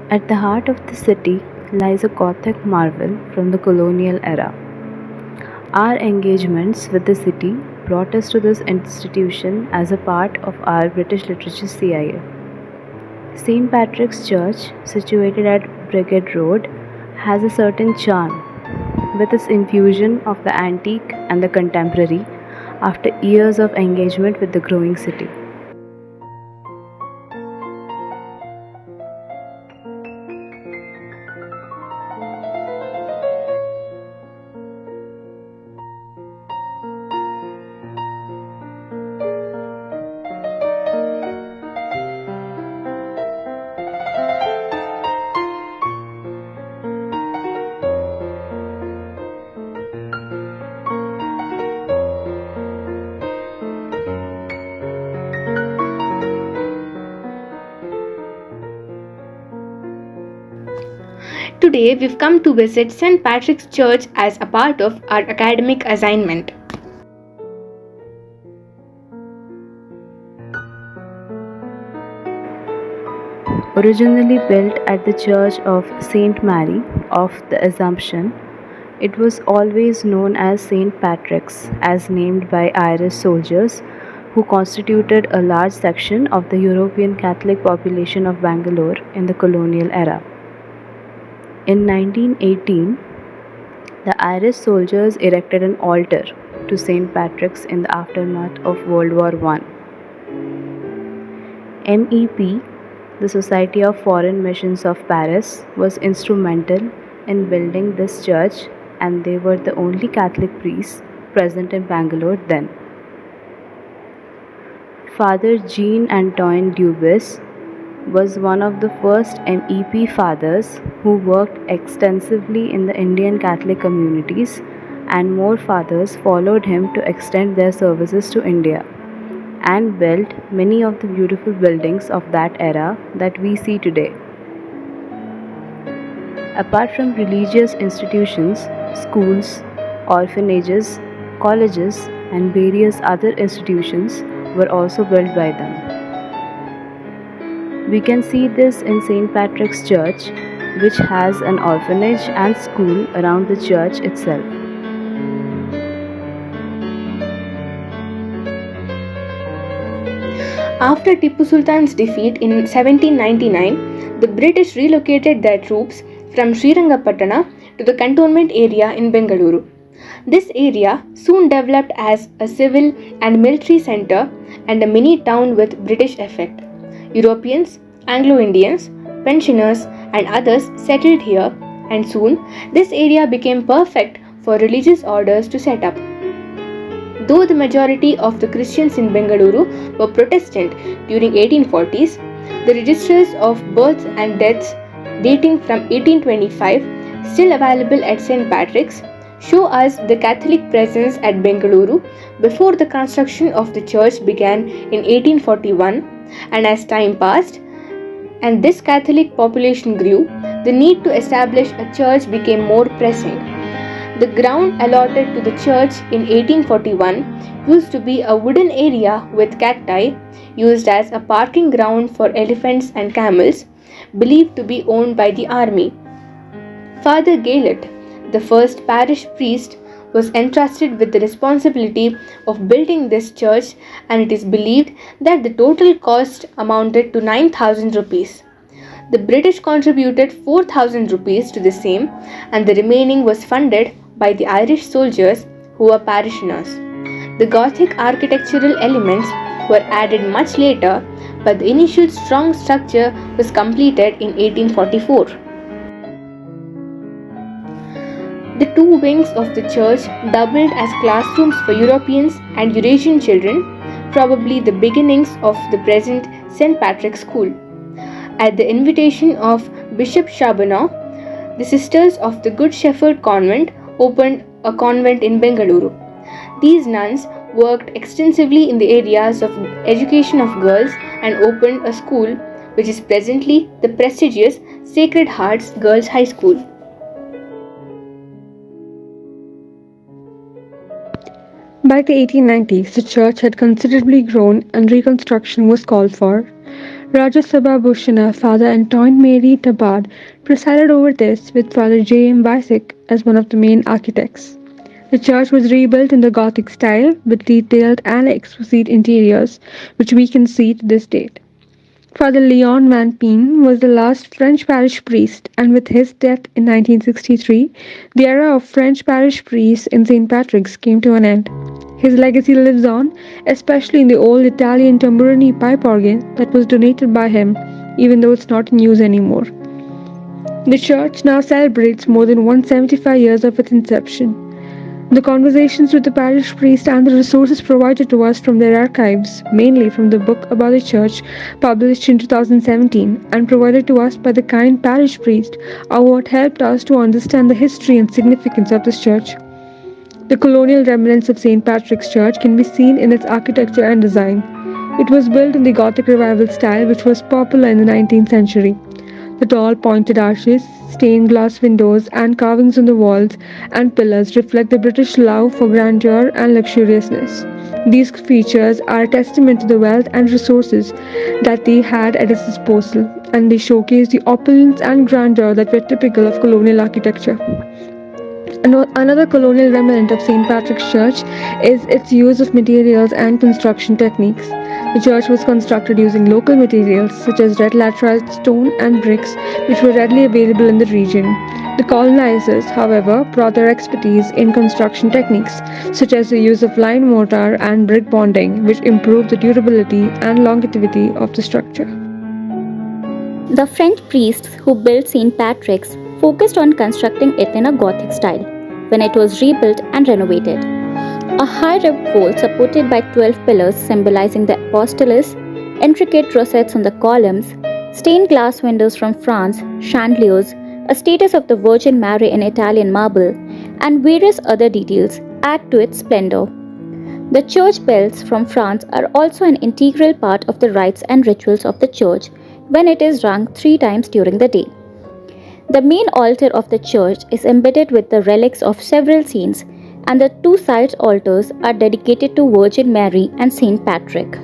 At the heart of the city lies a Gothic marvel from the colonial era. Our engagements with the city brought us to this institution as a part of our British Literature CIA. St. Patrick's Church, situated at Brigade Road, has a certain charm, with its infusion of the antique and the contemporary after years of engagement with the growing city. Today, we've come to visit St. Patrick's Church as a part of our academic assignment. Originally built at the Church of Saint Mary of the Assumption, it was always known as St. Patrick's, as named by Irish soldiers who constituted a large section of the European Catholic population of Bangalore in the colonial era. In 1918, the Irish soldiers erected an altar to St. Patrick's in the aftermath of World War I. MEP, the Society of Foreign Missions of Paris, was instrumental in building this church, and they were the only Catholic priests present in Bangalore then. Father Jean Antoine Dubis was one of the first MEP fathers who worked extensively in the Indian Catholic communities, and more fathers followed him to extend their services to India and built many of the beautiful buildings of that era that we see today. Apart from religious institutions, schools, orphanages, colleges, and various other institutions were also built by them. We can see this in St. Patrick's Church, which has an orphanage and school around the church itself. After Tipu Sultan's defeat in 1799, the British relocated their troops from Srirangapatna to the cantonment area in Bengaluru. This area soon developed as a civil and military center and a mini town with British effect. Europeans, Anglo-Indians, pensioners, and others settled here, and soon this area became perfect for religious orders to set up. Though the majority of the Christians in Bengaluru were Protestant during 1840s, the registers of births and deaths dating from 1825, still available at St. Patrick's, show us the Catholic presence at Bengaluru before the construction of the church began in 1841, and as time passed and this Catholic population grew, the need to establish a church became more pressing. The ground allotted to the church in 1841 used to be a wooden area with cacti used as a parking ground for elephants and camels, believed to be owned by the army. Father Gaylett, the first parish priest, was entrusted with the responsibility of building this church, and it is believed that the total cost amounted to 9,000 rupees. The British contributed 4,000 rupees to the same, and the remaining was funded by the Irish soldiers who were parishioners. The Gothic architectural elements were added much later, but the initial strong structure was completed in 1844. The two wings of the church doubled as classrooms for Europeans and Eurasian children, probably the beginnings of the present St. Patrick's School. At the invitation of Bishop Shubhkamna, the Sisters of the Good Shepherd Convent opened a convent in Bengaluru. These nuns worked extensively in the areas of education of girls and opened a school which is presently the prestigious Sacred Hearts Girls' High School. By the 1890s, the church had considerably grown and reconstruction was called for. Raja Sabha Bhushana, Father Antoine Mary Tabard, presided over this with Father J. M. Wysick as one of the main architects. The church was rebuilt in the Gothic style with detailed and exquisite interiors, which we can see to this date. Father Leon Van Peen was the last French parish priest, and with his death in 1963, the era of French parish priests in St. Patrick's came to an end. His legacy lives on, especially in the old Italian tamburini pipe organ that was donated by him, even though it's not in use anymore. The church now celebrates more than 175 years of its inception. The conversations with the parish priest and the resources provided to us from their archives, mainly from the book about the church published in 2017 and provided to us by the kind parish priest, are what helped us to understand the history and significance of this church. The colonial remnants of St. Patrick's Church can be seen in its architecture and design. It was built in the Gothic Revival style, which was popular in the 19th century. The tall pointed arches, stained glass windows, and carvings on the walls and pillars reflect the British love for grandeur and luxuriousness. These features are a testament to the wealth and resources that they had at its disposal, and they showcase the opulence and grandeur that were typical of colonial architecture. Another colonial remnant of St. Patrick's Church is its use of materials and construction techniques. The church was constructed using local materials such as red laterite stone and bricks, which were readily available in the region. The colonizers, however, brought their expertise in construction techniques, such as the use of lime mortar and brick bonding, which improved the durability and longevity of the structure. The French priests who built St. Patrick's focused on constructing it in a Gothic style when it was rebuilt and renovated. A high ribbed vault supported by 12 pillars symbolizing the apostles, intricate rosettes on the columns, stained glass windows from France, chandeliers, a status of the Virgin Mary in Italian marble, and various other details add to its splendor. The church bells from France are also an integral part of the rites and rituals of the church when it is rung 3 times during the day. The main altar of the church is embedded with the relics of several saints, and the 2 side altars are dedicated to Virgin Mary and Saint Patrick.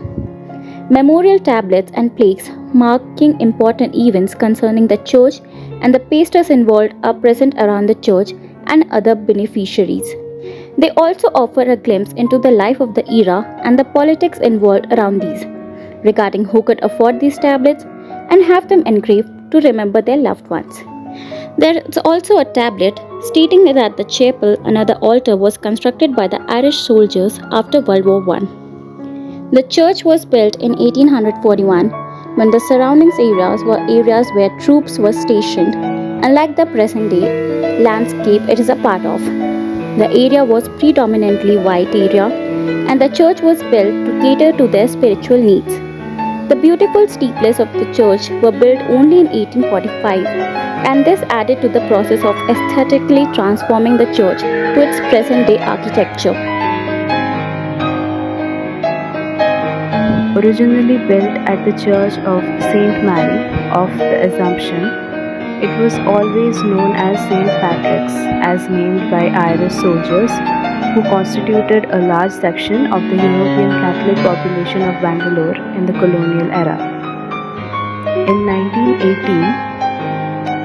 Memorial tablets and plaques marking important events concerning the church and the pastors involved are present around the church and other beneficiaries. They also offer a glimpse into the life of the era and the politics involved around these, regarding who could afford these tablets and have them engraved to remember their loved ones. There is also a tablet stating that at the chapel another altar was constructed by the Irish soldiers after World War I. The church was built in 1841 when the surrounding areas were areas where troops were stationed, unlike the present day landscape it is a part of. The area was predominantly white area and the church was built to cater to their spiritual needs. The beautiful steeples of the church were built only in 1845, and this added to the process of aesthetically transforming the church to its present-day architecture. Originally built at the Church of Saint Mary of the Assumption, it was always known as Saint Patrick's, as named by Irish soldiers who constituted a large section of the European Catholic population of Bangalore in the colonial era. In 1918,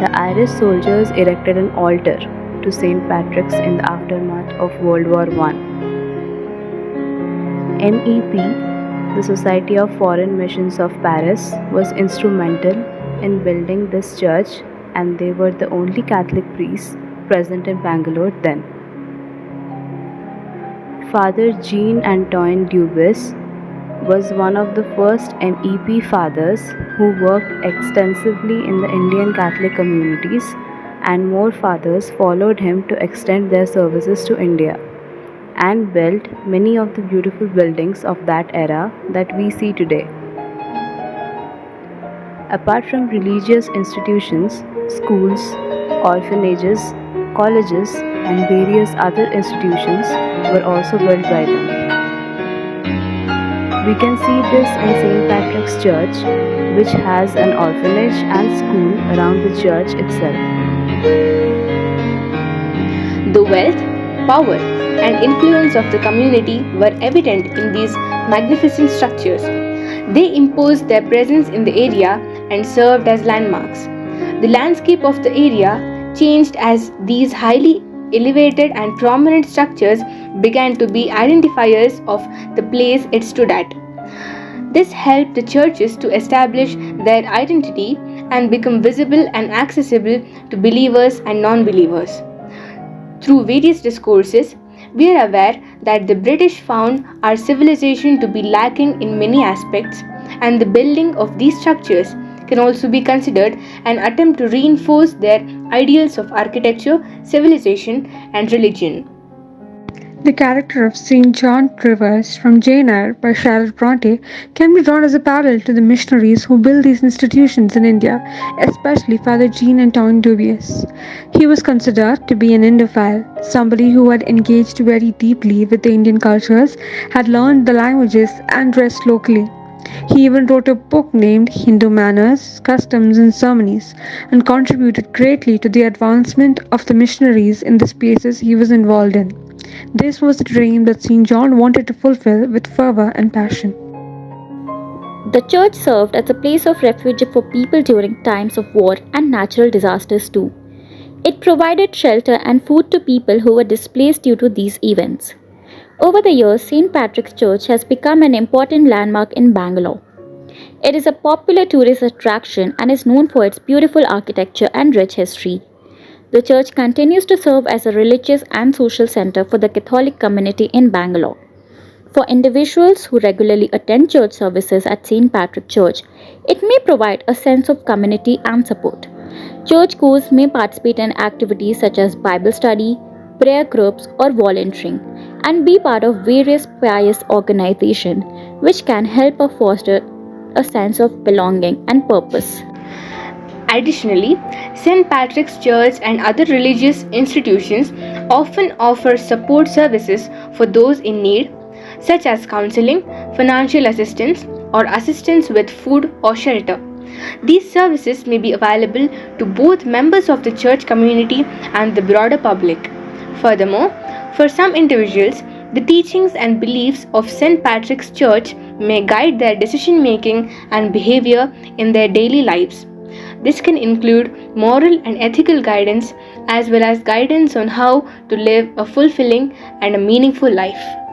the Irish soldiers erected an altar to St. Patrick's in the aftermath of World War I. MEP, the Society of Foreign Missions of Paris, was instrumental in building this church, and they were the only Catholic priests present in Bangalore then. Father Jean-Antoine Dubus was one of the first MEP fathers who worked extensively in the Indian Catholic communities, and more fathers followed him to extend their services to India and built many of the beautiful buildings of that era that we see today. Apart from religious institutions, schools, orphanages, colleges, and various other institutions were also built by them. We can see this in St. Patrick's Church, which has an orphanage and school around the church itself. The wealth, power, and influence of the community were evident in these magnificent structures. They imposed their presence in the area and served as landmarks. The landscape of the area changed as these highly elevated and prominent structures began to be identifiers of the place it stood at. This helped the churches to establish their identity and become visible and accessible to believers and non believers. Through various discourses, we are aware that the British found our civilization to be lacking in many aspects, and the building of these structures can also be considered an attempt to reinforce their ideals of architecture, civilization, and religion. The character of St. John Rivers from Jane Eyre by Charlotte Bronte can be drawn as a parallel to the missionaries who built these institutions in India, especially Father Jean Antoine Dubious. He was considered to be an Indophile, somebody who had engaged very deeply with the Indian cultures, had learned the languages, and dressed locally. He even wrote a book named Hindu Manners, Customs and Ceremonies, and contributed greatly to the advancement of the missionaries in the spaces he was involved in. This was the dream that St. John wanted to fulfill with fervor and passion. The church served as a place of refuge for people during times of war and natural disasters too. It provided shelter and food to people who were displaced due to these events. Over the years, St. Patrick's Church has become an important landmark in Bangalore. It is a popular tourist attraction and is known for its beautiful architecture and rich history. The church continues to serve as a religious and social center for the Catholic community in Bangalore. For individuals who regularly attend church services at St. Patrick Church, it may provide a sense of community and support. Churchgoers may participate in activities such as Bible study, prayer groups, or volunteering, and be part of various pious organizations which can help foster a sense of belonging and purpose. Additionally, St. Patrick's Church and other religious institutions often offer support services for those in need, such as counseling, financial assistance, or assistance with food or shelter. These services may be available to both members of the church community and the broader public. Furthermore, for some individuals, the teachings and beliefs of St. Patrick's Church may guide their decision making and behavior in their daily lives. This can include moral and ethical guidance as well as guidance on how to live a fulfilling and a meaningful life.